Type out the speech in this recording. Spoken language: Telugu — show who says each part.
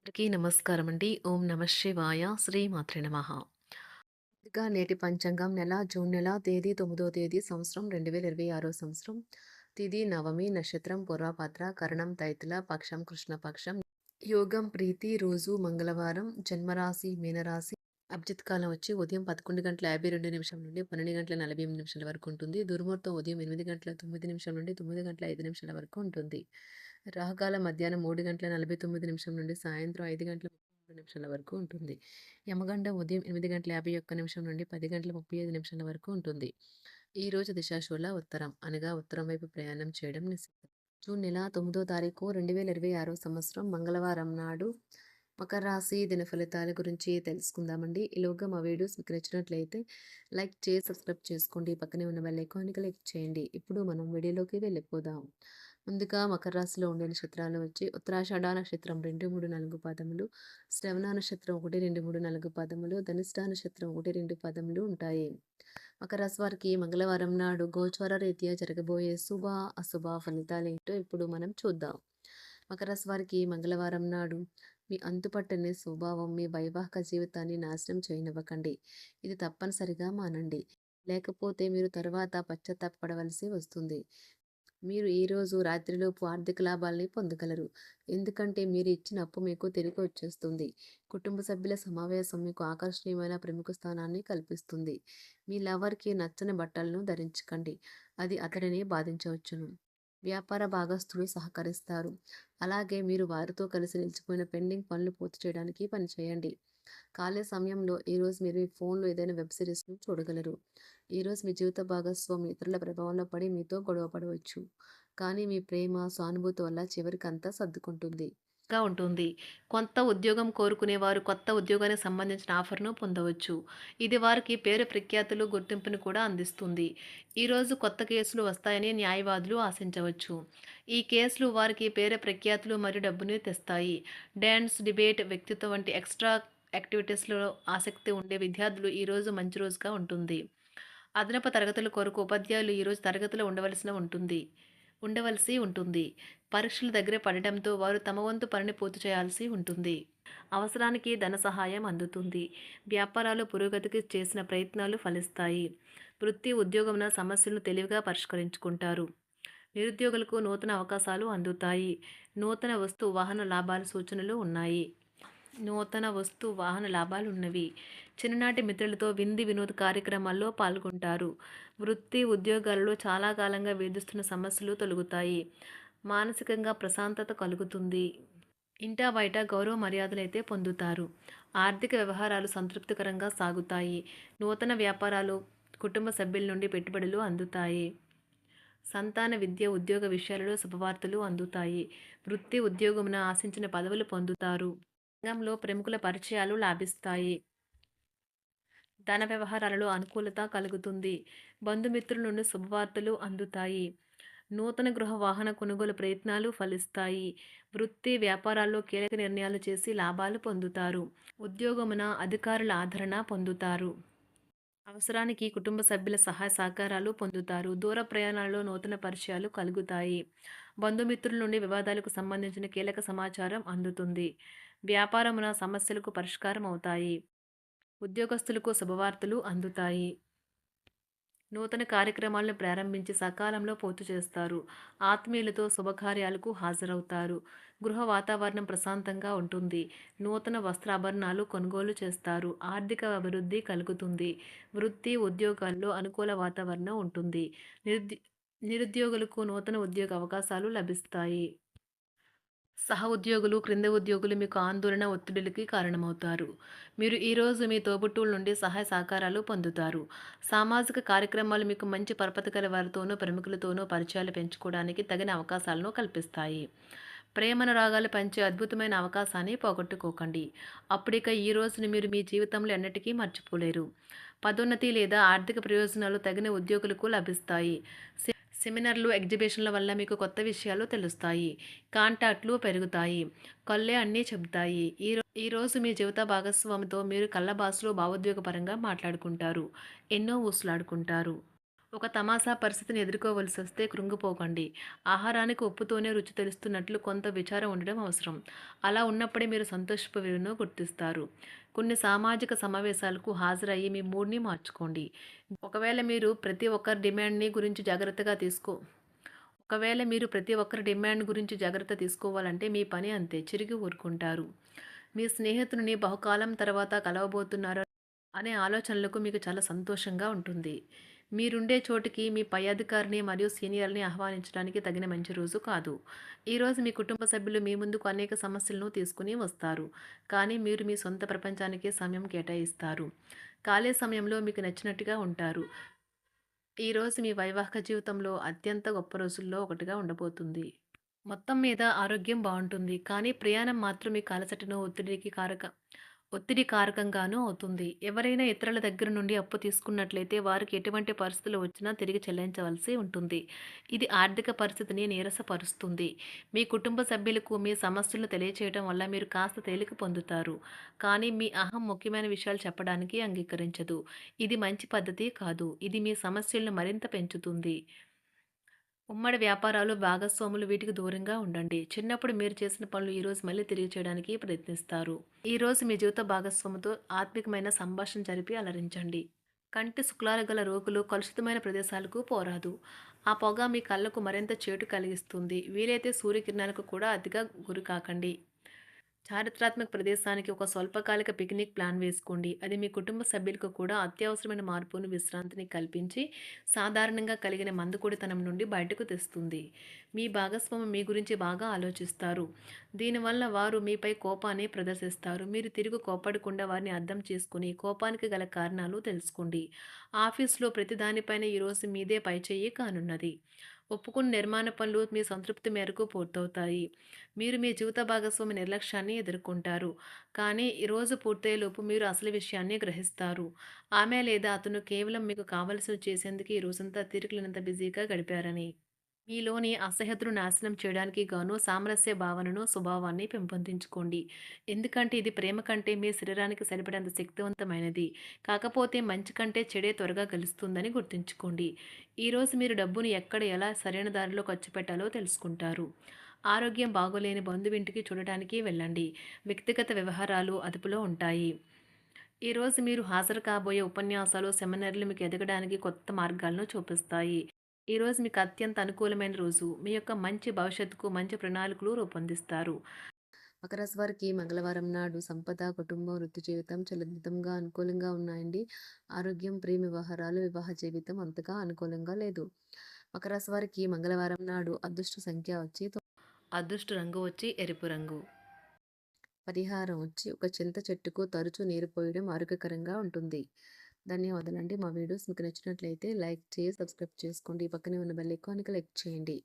Speaker 1: అందరికీ నమస్కారం అండి. ఓం నమ శివాయ. శ్రీమాత్రే నమః. ముందుగా నేటి పంచాంగం నెల జూన్ నెల తేదీ 9వ తేదీ సంవత్సరం 2026 సంవత్సరం. తిథి నవమి, నక్షత్రం పూర్వభద్ర, కరణం తైతుల, పక్షం కృష్ణపక్షం, యోగం ప్రీతి, రోజు మంగళవారం, జన్మరాశి మీనరాశి. అభిజిత్ కాలం వచ్చి ఉదయం 11:52 నుండి 12:48 వరకు ఉంటుంది. దుర్ముహూర్తం ఉదయం 8:09 నుండి 9:05 వరకు ఉంటుంది. రాహుకాలం మధ్యాహ్నం 3:49 నుండి సాయంత్రం 5:33 వరకు ఉంటుంది. యమగండం ఉదయం 8:51 నుండి 10:35 వరకు ఉంటుంది. ఈ రోజు దిశాశూల ఉత్తరం అనగా ఉత్తరం వైపు ప్రయాణం చేయడం నిషిద్ధం. జూన్ నెల 9వ తారీఖు 2026 సంవత్సరం మంగళవారం నాడు మకర రాశి దిన ఫలితాల గురించి తెలుసుకుందామండి. ఈలోగా మా వీడియోస్ మీకు నచ్చినట్లయితే లైక్ చేసి సబ్స్క్రైబ్ చేసుకోండి. పక్కనే ఉన్న బెల్ ఐకాన్ని క్లిక్ చేయండి. ఇప్పుడు మనం వీడియోలోకి వెళ్ళిపోదాం. ముందుగా మకర రాశిలో ఉండే నక్షత్రాలు వచ్చి ఉత్తరాషాఢ నక్షత్రం 2, 3, 4 పాదములు, శ్రవణ నక్షత్రం 1, 2, 3, 4 పాదములు, ధనిష్ట నక్షత్రం 1, 2 పాదములు ఉంటాయి. మకర రాశి వారికి మంగళవారం నాడు గోచార రీత్యా జరగబోయే శుభ అశుభ ఫలితాలేంటో ఇప్పుడు మనం చూద్దాం. మకర రాశి వారికి మంగళవారం నాడు మీ అంతుపట్టని స్వభావం మీ వైవాహిక జీవితాన్ని నాశనం చేయనివ్వకండి. ఇది తప్పనిసరిగా మానండి. లేకపోతే మీరు తర్వాత పశ్చాత్తాపపడవలసి వస్తుంది. మీరు ఈరోజు రాత్రిలోపు ఆర్థిక లాభాల్ని పొందగలరు. ఎందుకంటే మీరు ఇచ్చిన అప్పు మీకు తిరిగి వచ్చేస్తుంది. కుటుంబ సభ్యుల సమావేశం మీకు ఆకర్షణీయమైన ప్రముఖ స్థానాన్ని కల్పిస్తుంది. మీ లవర్కి నచ్చని బట్టలను ధరించకండి. అది అతడిని బాధించవచ్చును. వ్యాపార భాగస్తులు సహకరిస్తారు. అలాగే మీరు వారితో కలిసి నిలిచిపోయిన పెండింగ్ పనులు పూర్తి చేయడానికి పనిచేయండి. ఖాళీ సమయంలో ఈరోజు మీరు మీ ఫోన్లో ఏదైనా వెబ్ సిరీస్ను చూడగలరు. ఈరోజు మీ జీవిత భాగస్వామి ఇతరుల ప్రభావంలో పడి మీతో గొడవ పడవచ్చు. కానీ మీ ప్రేమ, సానుభూతి వల్ల చివరికి అంతా సర్దుకుంటుంది. ఉంటుంది. కొత్త ఉద్యోగం కోరుకునేవారు కొత్త ఉద్యోగానికి సంబంధించిన ఆఫర్‌ను పొందవచ్చు. ఇది వారికి పేరు ప్రఖ్యాతులు, గుర్తింపును కూడా అందిస్తుంది. ఈరోజు కొత్త కేసులు వస్తాయని న్యాయవాదులు ఆశించవచ్చు. ఈ కేసులు వారికి పేరు ప్రఖ్యాతులు మరియు డబ్బుని తెస్తాయి. డాన్స్, డిబేట్, వ్యక్తిత్వం వంటి ఎక్స్‌ట్రా యాక్టివిటీస్‌లో ఆసక్తి ఉండే విద్యార్థులు ఈరోజు మంచి రోజుగా ఉంటుంది. అదనపు తరగతుల కొరకు ఉపాధ్యాయులు ఈరోజు తరగతిలో ఉండవలసి ఉంటుంది. పరీక్షలు దగ్గర పడటంతో వారు తమ వంతు పనిని పూర్తి చేయాల్సి ఉంటుంది. అవసరానికి ధన సహాయం అందుతుంది. వ్యాపారాలు పురోగతికి చేసిన ప్రయత్నాలు ఫలిస్తాయి. వృత్తి, ఉద్యోగమున సమస్యలను తెలివిగా పరిష్కరించుకుంటారు. నిరుద్యోగులకు నూతన అవకాశాలు అందుతాయి. నూతన వస్తు వాహన లాభాల సూచనలు ఉన్నాయి. నూతన వస్తు వాహన లాభాలున్నవి. చిన్ననాటి మిత్రులతో వినోద కార్యక్రమాల్లో పాల్గొంటారు. వృత్తి, ఉద్యోగాలలో చాలా కాలంగా వేధిస్తున్న సమస్యలు తొలగుతాయి. మానసికంగా ప్రశాంతత కలుగుతుంది. ఇంటా బయట గౌరవ మర్యాదలైతే పొందుతారు. ఆర్థిక వ్యవహారాలు సంతృప్తికరంగా సాగుతాయి. నూతన వ్యాపారాలు, కుటుంబ సభ్యుల నుండి పెట్టుబడులు అందుతాయి. సంతాన విద్య, ఉద్యోగ విషయాలలో శుభవార్తలు అందుతాయి. వృత్తి, ఉద్యోగమున ఆశించిన పదవులు పొందుతారు. రంగంలో ప్రముఖుల పరిచయాలు లాభిస్తాయి. ధన వ్యవహారాలలో అనుకూలత కలుగుతుంది. బంధుమిత్రుల నుండి శుభవార్తలు అందుతాయి. నూతన గృహ వాహన కొనుగోలు ప్రయత్నాలు ఫలిస్తాయి. వృత్తి, వ్యాపారాల్లో కీలక నిర్ణయాలు చేసి లాభాలు పొందుతారు. ఉద్యోగమున అధికారుల ఆదరణ పొందుతారు. అవసరానికి కుటుంబ సభ్యుల సహాయ సహకారాలు పొందుతారు. దూర ప్రయాణాలలో నూతన పరిచయాలు కలుగుతాయి. బంధుమిత్రుల నుండి వివాదాలకు సంబంధించిన కీలక సమాచారం అందుతుంది. వ్యాపారమున సమస్యలకు పరిష్కారం అవుతాయి. ఉద్యోగస్తులకు శుభవార్తలు అందుతాయి. నూతన కార్యక్రమాలను ప్రారంభించి సకాలంలో పూర్తి చేస్తారు. ఆత్మీయులతో శుభకార్యాలకు హాజరవుతారు. గృహ వాతావరణం ప్రశాంతంగా ఉంటుంది. నూతన వస్త్రాభరణాలు కొనుగోలు చేస్తారు. ఆర్థిక అభివృద్ధి కలుగుతుంది. వృత్తి, ఉద్యోగాల్లో అనుకూల వాతావరణం ఉంటుంది. నిరుద్యోగులకు నూతన ఉద్యోగ అవకాశాలు లభిస్తాయి. సహ ఉద్యోగులు, క్రింద ఉద్యోగులు మీకు ఆందోళన, ఒత్తిడిలకి కారణమవుతారు. మీరు ఈరోజు మీ తోబుట్టువుల నుండి సహాయ సహకారాలు పొందుతారు. సామాజిక కార్యక్రమాలు మీకు మంచి పరపతి గల వారితోనూ, ప్రముఖులతోనూ పరిచయాలు పెంచుకోవడానికి తగిన అవకాశాలను కల్పిస్తాయి. ప్రేమానురాగాలు పంచే అద్భుతమైన అవకాశాన్ని పోగొట్టుకోకండి. అప్పుడిక ఈ రోజుని మీరు మీ జీవితంలో ఎన్నటికీ మర్చిపోలేరు. పదోన్నతి లేదా ఆర్థిక ప్రయోజనాలు తగిన ఉద్యోగులకు లభిస్తాయి. సెమినార్లు, ఎగ్జిబిషన్ల వల్ల మీకు కొత్త విషయాలు తెలుస్తాయి. కాంటాక్ట్లు పెరుగుతాయి. కళ్ళే అన్నీ చెబుతాయి. ఈరోజు మీ జీవిత భాగస్వామితో మీరు కళ్ళ భాషలో భావోద్వేగపరంగా మాట్లాడుకుంటారు. ఎన్నో ఊసులాడుకుంటారు. ఒక తమాషా పరిస్థితిని ఎదుర్కోవలసొస్తే కృంగిపోకండి. ఆహారానికి ఉప్పుతోనే రుచి తెలుస్తున్నట్లు కొంత విచారం ఉండడం అవసరం. అలా ఉన్నప్పుడే మీరు సంతోషపు విలువను గుర్తిస్తారు. కొన్ని సామాజిక సమావేశాలకు హాజరయ్యి మీ మూడ్‌ని మార్చుకోండి. ఒకవేళ మీరు ప్రతి ఒక్కరి డిమాండ్‌ని గురించి జాగ్రత్తగా తీసుకో ఒకవేళ మీరు ప్రతి ఒక్కరి డిమాండ్ గురించి జాగ్రత్త తీసుకోవాలంటే మీ పని అంతే. చిరిగి ఊరుకుంటారు. మీ స్నేహితుడిని బహుకాలం తర్వాత కలవబోతున్నారు అనే ఆలోచనలకు మీకు చాలా సంతోషంగా ఉంటుంది. మీరుండే చోటికి మీ పై అధికారిని మరియు సీనియర్‌ని ఆహ్వానించడానికి తగిన మంచి రోజు కాదు. ఈరోజు మీ కుటుంబ సభ్యులు మీ ముందుకు అనేక సమస్యలను తీసుకుని వస్తారు. కానీ మీరు మీ సొంత ప్రపంచానికే సమయం కేటాయిస్తారు. ఖాళీ సమయంలో మీకు నచ్చినట్టుగా ఉంటారు. ఈరోజు మీ వైవాహిక జీవితంలో అత్యంత గొప్ప రోజుల్లో ఒకటిగా ఉండబోతుంది. మొత్తం మీద ఆరోగ్యం బావుంటుంది. కానీ ప్రయాణం మాత్రం మీకు అలసటను, ఒత్తిడి కారకంగానూ అవుతుంది. ఎవరైనా ఇతరుల దగ్గర నుండి అప్పు తీసుకున్నట్లయితే వారికి ఎటువంటి పరిస్థితులు వచ్చినా తిరిగి చెల్లించవలసి ఉంటుంది. ఇది ఆర్థిక పరిస్థితిని నీరసపరుస్తుంది. మీ కుటుంబ సభ్యులకు మీ సమస్యలను తెలియచేయడం వల్ల మీరు కాస్త తేలిక పొందుతారు. కానీ మీ అహం ముఖ్యమైన విషయాలు చెప్పడానికి అంగీకరించదు. ఇది మంచి పద్ధతి కాదు. ఇది మీ సమస్యలను మరింత పెంచుతుంది. ఉమ్మడి వ్యాపారాలు, భాగస్వాములు వీటికి దూరంగా ఉండండి. చిన్నప్పుడు మీరు చేసిన పనులు ఈరోజు మళ్ళీ తిరిగి చేయడానికి ప్రయత్నిస్తారు. ఈరోజు మీ జీవిత భాగస్వామితో ఆత్మికమైన సంభాషణ జరిపి అలరించండి. కంటి శుక్లాలు గల రోగులు కలుషితమైన ప్రదేశాలకు పోరాదు. ఆ పొగ మీ కళ్ళకు మరింత చేటు కలిగిస్తుంది. వీలైతే సూర్యకిరణాలకు కూడా అతిగా గురికాకండి. చారిత్రాత్మక ప్రదేశానికి ఒక స్వల్పకాలిక పిక్నిక్ ప్లాన్ వేసుకోండి. అది మీ కుటుంబ సభ్యులకు కూడా అత్యవసరమైన మార్పును, విశ్రాంతిని కల్పించి సాధారణంగా కలిగిన మందుకొడితనం నుండి బయటకు తెస్తుంది. మీ భాగస్వామి మీ గురించి బాగా ఆలోచిస్తారు. దీనివల్ల వారు మీపై కోపాన్ని ప్రదర్శిస్తారు. మీరు తిరిగి కోప్పడకుండా వారిని అర్థం చేసుకుని కోపానికి గల కారణాలు తెలుసుకోండి. ఆఫీస్‌లో ప్రతి దానిపైన ఈరోజు మీదే పైచేయి కానున్నది. ఒప్పుకున్న నిర్మాణ పనులు మీ సంతృప్తి మేరకు పూర్తవుతాయి. మీరు మీ జీవిత భాగస్వామి నిర్లక్ష్యాన్ని ఎదుర్కొంటారు. కానీ ఈ రోజు పూర్తయ్యేలోపు మీరు అసలు విషయాన్ని గ్రహిస్తారు. ఆమె లేదా అతను కేవలం మీకు కావలసినవి చేసేందుకు ఈ రోజంతా తీరికలేనంత బిజీగా గడిపారని. మీలోని అసహ్యతను నాశనం చేయడానికి గాను సామరస్య భావనను, స్వభావాన్ని పెంపొందించుకోండి. ఎందుకంటే ఇది ప్రేమ కంటే మీ శరీరానికి సరిపడేంత శక్తివంతమైనది. కాకపోతే మంచి కంటే చెడే త్వరగా గెలుస్తుందని గుర్తుంచుకోండి. ఈరోజు మీరు డబ్బును ఎక్కడ, ఎలా సరైన దారిలో ఖర్చు పెట్టాలో తెలుసుకుంటారు. ఆరోగ్యం బాగోలేని బంధువింటికి చూడటానికి వెళ్ళండి. వ్యక్తిగత వ్యవహారాలు అదుపులో ఉంటాయి. ఈరోజు మీరు హాజరు కాబోయే ఉపన్యాసాలు, సెమినార్లు మీకు ఎదగడానికి కొత్త మార్గాలను చూపిస్తాయి. ఈరోజు మీకు అత్యంత అనుకూలమైన రోజు. మీ యొక్క మంచి భవిష్యత్తుకు మంచి ప్రణాళికలు రూపొందిస్తారు. మకర రాశి వారికి మంగళవారం నాడు సంపద, కుటుంబం, వృత్తి జీవితం చాలా అనుకూలంగా ఉన్నాయండి. ఆరోగ్యం, ప్రేమ వ్యవహారాలు, వివాహ జీవితం అంతగా అనుకూలంగా లేదు. మకర రాశి వారికి మంగళవారం నాడు అదృష్ట సంఖ్య వచ్చి అదృష్ట రంగు వచ్చి ఎరుపు రంగు. పరిహారం వచ్చి ఒక చింత చెట్టుకు తరచూ నీరు పోయడం ఆరోగ్యకరంగా ఉంటుంది. ధన్యవాదాలండి. మా వీడియోస్ మీకు నచ్చినట్లయితే లైక్ చేసి సబ్స్క్రైబ్ చేసుకోండి. పక్కనే ఉన్న బెల్ ఐకాన్ క్లిక్ చేయండి.